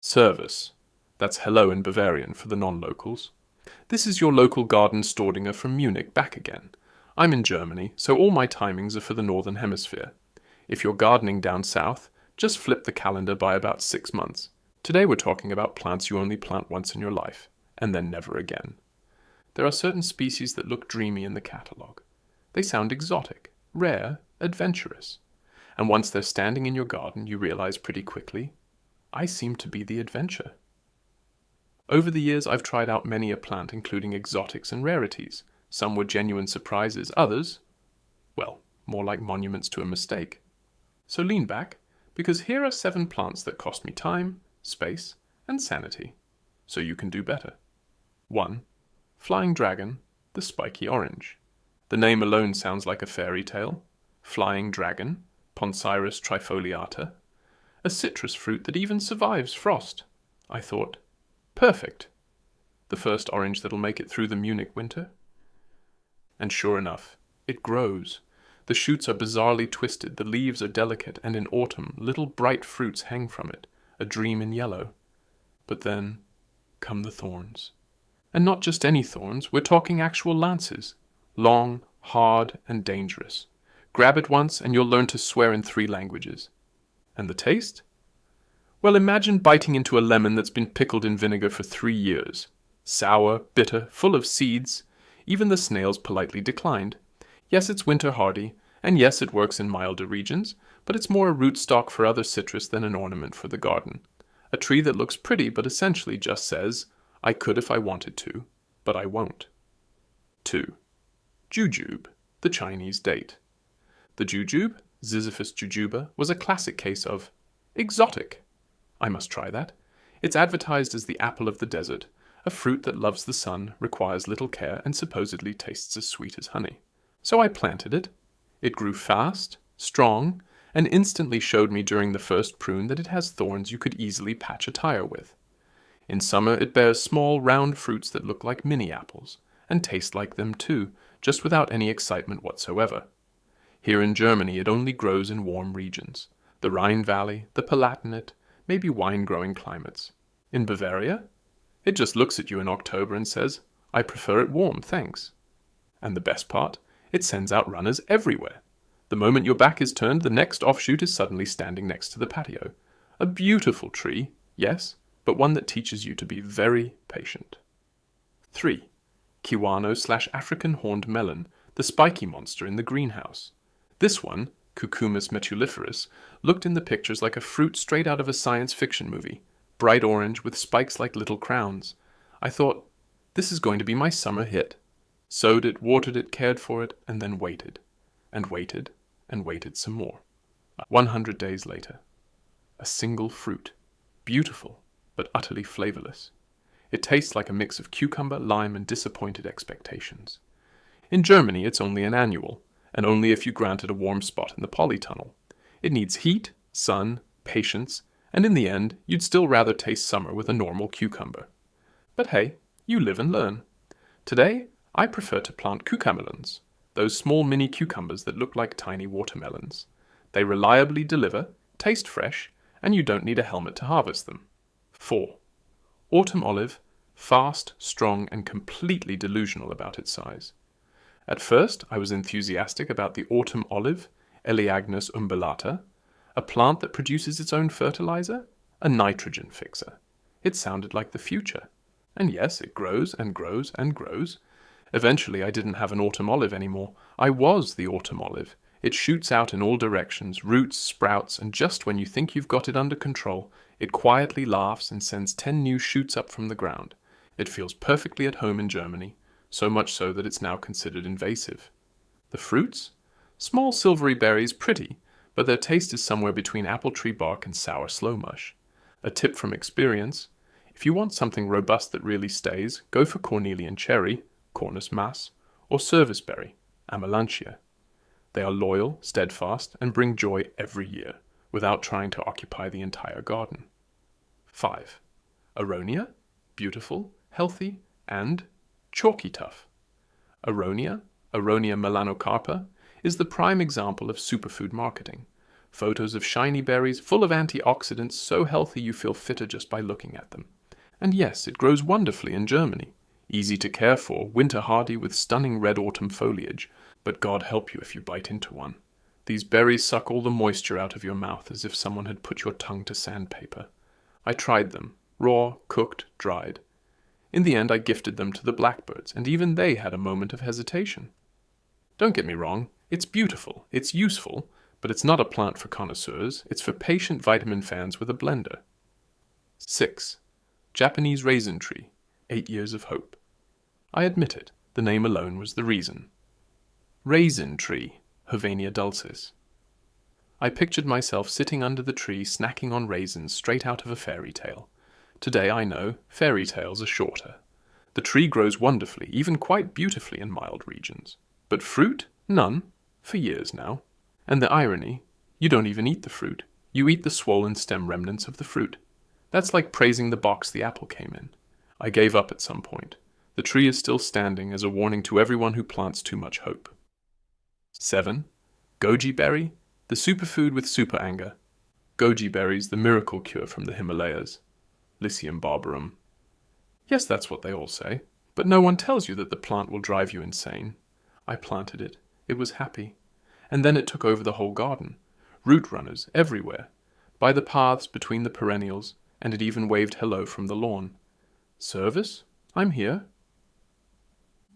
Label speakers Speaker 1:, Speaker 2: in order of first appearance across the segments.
Speaker 1: Servus. That's hello in Bavarian for the non-locals. This is your local Garden-Staudinger from Munich back again. I'm in Germany, so all my timings are for the Northern Hemisphere. If you're gardening down south, just flip the calendar by about 6 months. Today we're talking about plants you only plant once in your life, and then never again. There are certain species that look dreamy in the catalogue. They sound exotic, rare, adventurous. And once they're standing in your garden, you realize pretty quickly, I seem to be the adventure. Over the years, I've tried out many a plant, including exotics and rarities. Some were genuine surprises, others, well, more like monuments to a mistake. So lean back, because here are 7 plants that cost me time, space, and sanity, so you can do better. 1. Flying dragon, the spiky orange. The name alone sounds like a fairy tale. Flying dragon, Poncirus trifoliata. A citrus fruit that even survives frost. I thought, perfect. The first orange that'll make it through the Munich winter. And sure enough, it grows. The shoots are bizarrely twisted, the leaves are delicate, and in autumn, little bright fruits hang from it, a dream in yellow. But then come the thorns. And not just any thorns, we're talking actual lances. Long, hard, and dangerous. Grab it once and you'll learn to swear in 3 languages. And the taste? Well, imagine biting into a lemon that's been pickled in vinegar for 3 years. Sour, bitter, full of seeds. Even the snails politely declined. Yes, it's winter hardy, and yes, it works in milder regions, but it's more a rootstock for other citrus than an ornament for the garden. A tree that looks pretty but essentially just says, I could if I wanted to, but I won't. 2. Jujube, the Chinese date. The jujube, Ziziphus jujube, was a classic case of exotic. I must try that. It's advertised as the apple of the desert, a fruit that loves the sun, requires little care, and supposedly tastes as sweet as honey. So I planted it. It grew fast, strong, and instantly showed me during the first prune that it has thorns you could easily patch a tire with. In summer it bears small, round fruits that look like mini apples, and taste like them too, just without any excitement whatsoever. Here in Germany it only grows in warm regions. The Rhine Valley, the Palatinate, maybe wine-growing climates. In Bavaria, it just looks at you in October and says, I prefer it warm, thanks. And the best part, it sends out runners everywhere. The moment your back is turned, the next offshoot is suddenly standing next to the patio. A beautiful tree, yes, but one that teaches you to be very patient. 3. Kiwano/African horned melon, the spiky monster in the greenhouse. This one, Cucumis metuliferus, looked in the pictures like a fruit straight out of a science fiction movie, bright orange with spikes like little crowns. I thought, this is going to be my summer hit. Sowed it, watered it, cared for it, and then waited. And waited, and waited some more. 100 days later. A single fruit. Beautiful, but utterly flavorless. It tastes like a mix of cucumber, lime, and disappointed expectations. In Germany, it's only an annual, and only if you grant it a warm spot in the polytunnel. It needs heat, sun, patience, and in the end, you'd still rather taste summer with a normal cucumber. But hey, you live and learn. Today, I prefer to plant cucamelons, those small mini cucumbers that look like tiny watermelons. They reliably deliver, taste fresh, and you don't need a helmet to harvest them. 4. Autumn olive, fast, strong, and completely delusional about its size. At first, I was enthusiastic about the autumn olive, Elaeagnus umbellata, a plant that produces its own fertilizer, a nitrogen fixer. It sounded like the future. And yes, it grows and grows and grows. Eventually, I didn't have an autumn olive anymore. I was the autumn olive. It shoots out in all directions, roots, sprouts, and just when you think you've got it under control, it quietly laughs and sends 10 new shoots up from the ground. It feels perfectly at home in Germany, so much so that it's now considered invasive. The fruits? Small silvery berries, pretty, but their taste is somewhere between apple tree bark and sour slow mush. A tip from experience, if you want something robust that really stays, go for cornelian cherry, Cornus mas, or serviceberry, Amelanchier. They are loyal, steadfast, and bring joy every year, without trying to occupy the entire garden. 5. Aronia, beautiful, healthy, and chalky tough. Aronia, Aronia melanocarpa, is the prime example of superfood marketing. Photos of shiny berries full of antioxidants, so healthy you feel fitter just by looking at them. And yes, it grows wonderfully in Germany. Easy to care for, winter hardy with stunning red autumn foliage, but God help you if you bite into one. These berries suck all the moisture out of your mouth as if someone had put your tongue to sandpaper. I tried them, raw, cooked, dried. In the end I gifted them to the blackbirds, and even they had a moment of hesitation. Don't get me wrong, it's beautiful, it's useful, but it's not a plant for connoisseurs, it's for patient vitamin fans with a blender. 6. Japanese Raisin Tree, 8 Years of Hope. I admit it, the name alone was the reason. Raisin Tree, Havania dulcis. I pictured myself sitting under the tree snacking on raisins straight out of a fairy tale. Today I know fairy tales are shorter. The tree grows wonderfully, even quite beautifully in mild regions. But fruit? None. For years now. And the irony, you don't even eat the fruit. You eat the swollen stem remnants of the fruit. That's like praising the box the apple came in. I gave up at some point. The tree is still standing as a warning to everyone who plants too much hope. 7. Goji Berry, the superfood with super anger. Goji berries, the miracle cure from the Himalayas. Lycium barbarum. Yes, that's what they all say. But no one tells you that the plant will drive you insane. I planted it. It was happy. And then it took over the whole garden. Root runners everywhere. By the paths, between the perennials, and it even waved hello from the lawn. Service? I'm here.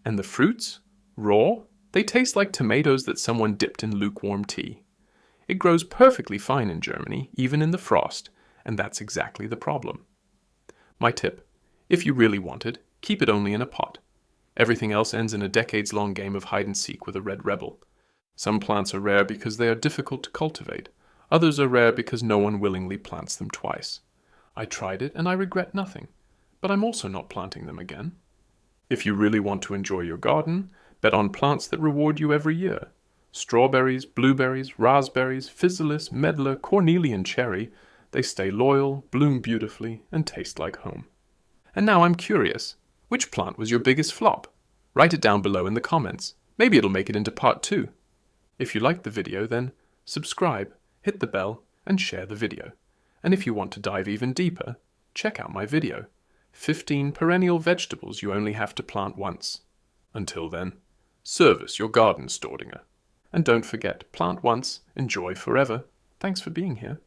Speaker 1: And the fruits? Raw? They taste like tomatoes that someone dipped in lukewarm tea. It grows perfectly fine in Germany, even in the frost, and that's exactly the problem. My tip, if you really want it, keep it only in a pot. Everything else ends in a decades-long game of hide-and-seek with a red rebel. Some plants are rare because they are difficult to cultivate. Others are rare because no one willingly plants them twice. I tried it and I regret nothing, but I'm also not planting them again. If you really want to enjoy your garden, bet on plants that reward you every year. Strawberries, blueberries, raspberries, physalis, medlar, cornelian cherry, they stay loyal, bloom beautifully, and taste like home. And now I'm curious, which plant was your biggest flop? Write it down below in the comments. Maybe it'll make it into part 2. If you liked the video, then subscribe, hit the bell, and share the video. And if you want to dive even deeper, check out my video, 15 perennial vegetables you only have to plant once. Until then, service your Garden-Staudinger. And don't forget, plant once, enjoy forever. Thanks for being here.